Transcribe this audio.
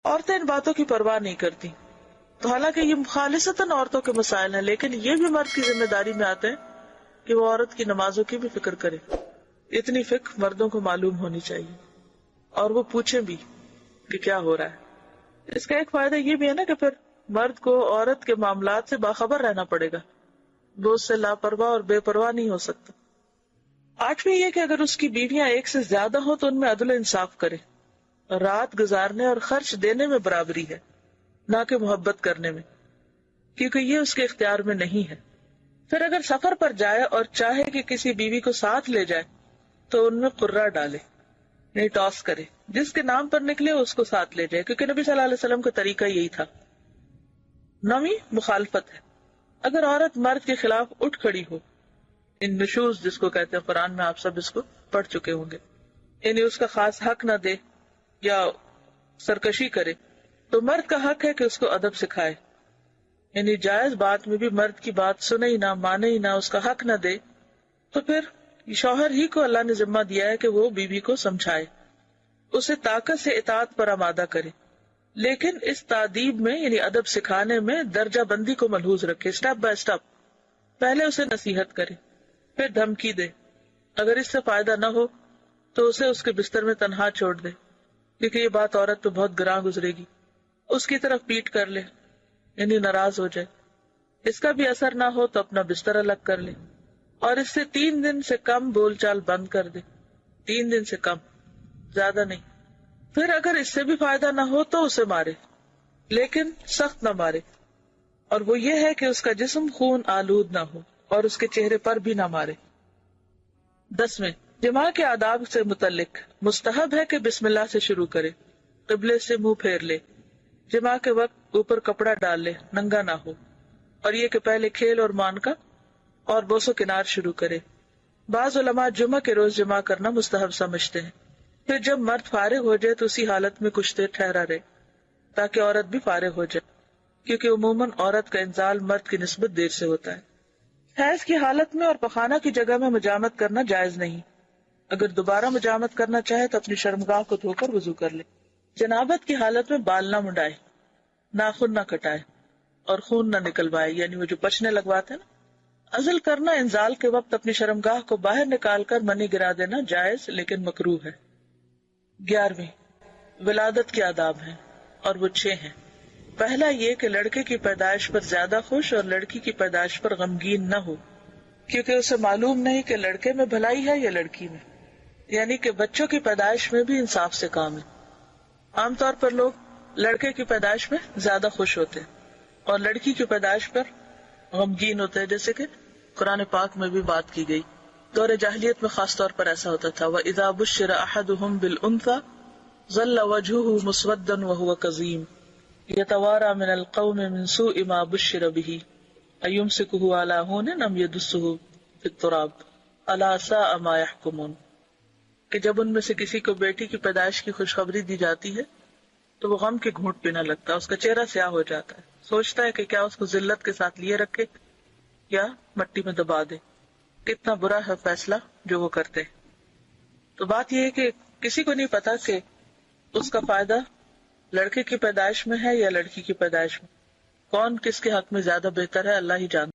عورتیں ان باتوں کی پرواہ نہیں کرتی. تو حالانکہ یہ خالصتاً عورتوں کے مسائل ہیں، لیکن یہ بھی مرد کی ذمہ داری میں آتے ہیں کہ وہ عورت کی نمازوں کی بھی فکر کرے. اتنی فکر مردوں کو معلوم ہونی چاہیے اور وہ پوچھیں بھی کہ کیا ہو رہا ہے. اس کا ایک فائدہ یہ بھی ہے نا کہ پھر مرد کو عورت کے معاملات سے باخبر رہنا پڑے گا، وہ اس سے لاپرواہ اور بے پرواہ نہیں ہو سکتا. 8ویں یہ کہ اگر اس کی بیویاں ایک سے زیادہ ہوں تو ان میں عدل و انصاف کرے. رات گزارنے اور خرچ دینے میں برابری ہے، نہ کہ محبت کرنے میں، کیونکہ یہ اس کے اختیار میں نہیں ہے. پھر اگر سفر پر جائے اور چاہے کہ کسی بیوی کو ساتھ لے جائے تو ان میں قرہ ڈالے، نہیں ٹاس کرے، جس کے نام پر نکلے اس کو ساتھ لے جائے، کیونکہ نبی صلی اللہ علیہ وسلم کا طریقہ یہی تھا. 9ویں مخالفت ہے. اگر عورت مرد کے خلاف اٹھ کھڑی ہو، ان نشوز جس کو کہتے ہیں، قرآن میں آپ سب اس کو پڑھ چکے ہوں گے، یعنی اس کا خاص حق نہ دے یا سرکشی کرے، تو مرد کا حق ہے کہ اس کو ادب سکھائے. یعنی جائز بات میں بھی مرد کی بات سنے ہی نہ، مانے ہی نہ، اس کا حق نہ دے، تو پھر شوہر ہی کو اللہ نے ذمہ دیا ہے کہ وہ بیوی کو سمجھائے، اسے طاقت سے اطاعت پر آمادہ کرے. لیکن اس تادیب میں یعنی ادب سکھانے میں درجہ بندی کو ملحوظ رکھے، سٹیپ بائی سٹیپ. پہلے اسے نصیحت کرے، پھر دھمکی دے. اگر اس سے فائدہ نہ ہو تو اسے اس کے بستر میں تنہا چھوڑ دے، کیونکہ یہ بات عورت پہ بہت گراں گزرے گی. اس کی طرف پیٹ کر لے، یعنی ناراض ہو جائے. اس کا بھی اثر نہ ہو تو اپنا بستر الگ کر لے، اور اس سے 3 دن سے کم بول چال بند کر دے. 3 دن سے کم، زیادہ نہیں. پھر اگر اس سے بھی فائدہ نہ ہو تو اسے مارے، لیکن سخت نہ مارے، اور وہ یہ ہے کہ اس کا جسم خون آلود نہ ہو اور اس کے چہرے پر بھی نہ مارے. 10ویں جماع کے آداب سے متعلق مستحب ہے کہ بسم اللہ سے شروع کرے، قبلے سے منہ پھیر لے، جماع کے وقت اوپر کپڑا ڈال لے، ننگا نہ ہو، اور یہ کہ پہلے کھیل اور مانکا اور بوسو کنار شروع کرے. بعض علماء جمعہ کے روز جماع کرنا مستحب سمجھتے ہیں. پھر جب مرد فارغ ہو جائے تو اسی حالت میں کچھ دیر ٹھہرا رہے تاکہ عورت بھی فارغ ہو جائے، کیونکہ عموماً عورت کا انزال مرد کی نسبت دیر سے ہوتا ہے. حیض کی حالت میں اور پخانہ کی جگہ میں مجامت کرنا جائز نہیں. اگر دوبارہ مجامت کرنا چاہے تو اپنی شرمگاہ کو دھو کر وضو کر لے. جنابت کی حالت میں بال نہ منڈائے، ناخن نہ کٹائے اور خون نہ نکلوائے، یعنی وہ جو پچنے لگواتے ہیں نا. عزل کرنا انزال کے وقت اپنی شرمگاہ کو باہر نکال کر منی گرا دینا جائز لیکن مکروہ ہے. 11ویں ولادت کے آداب ہیں اور وہ 6 ہیں. پہلا یہ کہ لڑکے کی پیدائش پر زیادہ خوش اور لڑکی کی پیدائش پر غمگین نہ ہو، کیونکہ اسے معلوم نہیں کہ لڑکے میں بھلائی ہے یا لڑکی میں. یعنی کہ بچوں کی پیدائش میں بھی انصاف سے کام ہے. عام طور پر لوگ لڑکے کی پیدائش میں زیادہ خوش ہوتے ہیں اور لڑکی کی پیدائش پر غمگین ہوتے ہیں، جیسے کہ قرآن پاک میں بھی بات کی گئی. دور جاہلیت میں خاص طور پر ایسا ہوتا تھا. وَإِذَا بُشِّرَ أَحَدُهُمْ بِالْأُنثَىٰ ظَلَّ وَجْهُهُ مُسْوَدًّا وَهُوَ كَظِيمٌ يَتَوَارَىٰ مِنَ الْقَوْمِ مِنْ سُوءِ مَا بُشِّرَ بِهِ أَيُمْسِكُهُ عَلَىٰ هُونٍ أَمْ يَدُسُّهُ فِي التُّرَابِ أَلَا سَاءَ مَا يَحْكُمُونَ. کہ جب ان میں سے کسی کو بیٹی کی پیدائش کی خوشخبری دی جاتی ہے تو وہ غم کے گھونٹ پینے لگتا ہے، اس کا چہرہ سیاہ ہو جاتا ہے، سوچتا ہے کہ کیا اس کو ذلت کے ساتھ لیے رکھے یا مٹی میں دبا دے. کتنا برا ہے فیصلہ جو وہ کرتے. تو بات یہ ہے کہ کسی کو نہیں پتا کہ اس کا فائدہ لڑکے کی پیدائش میں ہے یا لڑکی کی پیدائش میں. کون کس کے حق میں زیادہ بہتر ہے اللہ ہی جانتا.